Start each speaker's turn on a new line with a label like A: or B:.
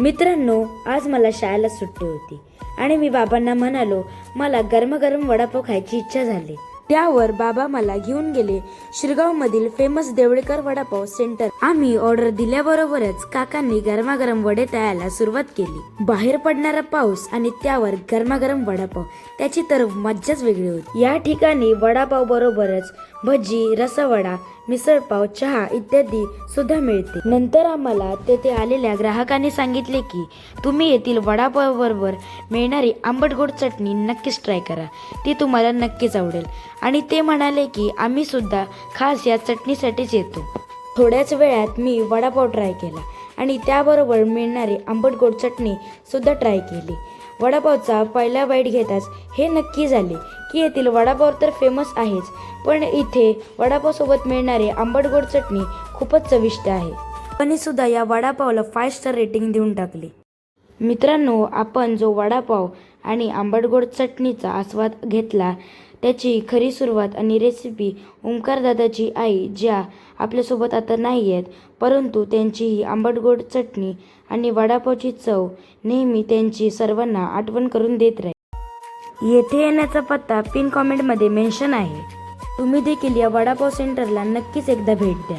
A: मित्रांनो, आज मला शाळेला सुट्टी होती आणि मी बाबांना म्हणालो मला गरमागरम वडापाव खायची इच्छा झाली। त्यावर बाबा मला घेऊन गेले शिरगाव मधील फेमस देवळेकर वडापाव सेंटर। आम्ही ऑर्डर दिल्याबरोबरच काकांनी गरमागरम वडे तळायला सुरुवात केली। बाहेर पडणारा पाऊस आणि त्यावर गरमागरम वडापाव, त्याची तर मज्जाच वेगळी होती। या ठिकाणी वडापाव बरोबरच भजी, रसवडा, मिसळपाव, चहा इत्यादी सुद्धा मिळते। नंतर आम्हाला तेथे आलेल्या ग्राहकांनी सांगितले की तुम्ही येथील वडापाव बरोबर मिळणारी आंबट गोड चटणी नक्कीच ट्राय करा, ती तुम्हाला नक्कीच आवडेल। आणि ते म्हणाले की आम्ही सुद्धा खास या चटणीसाठीच येतो। थोड्याच वेळात मी वडापाव ट्राय केला आणि त्याबरोबर मिळणारी आंबट गोड चटणी सुद्धा ट्राय केली। वडापावचा पहिला बाईट घेताच हे नक्की झाले की येथील वडापाव तर फेमस आहेच, पण इथे वडापाव सोबत मिळणारी आंबट गोड चटणी खूपच चविष्ट आहे। पण सुद्धा या वडापावला 5 स्टार रेटिंग देऊन टाकली। मित्रांनो, आपण जो वडापाव आणि आंबट गोड चटणीचा आस्वाद घेतला, त्याची खरी सुरुवात आणि रेसिपी ओंकार दादाची आई, ज्या आपल्यासोबत आता नाही आहेत, परंतु त्यांची ही आंबट गोड चटणी आणि वडापावची चव नेहमी त्यांची सर्वांना आठवण करून देत राहील। येथे येण्याचा पत्ता पिन कॉमेंटमध्ये मेन्शन आहे। तुम्ही देखील या वडापाव सेंटरला नक्कीच एकदा भेट द्या।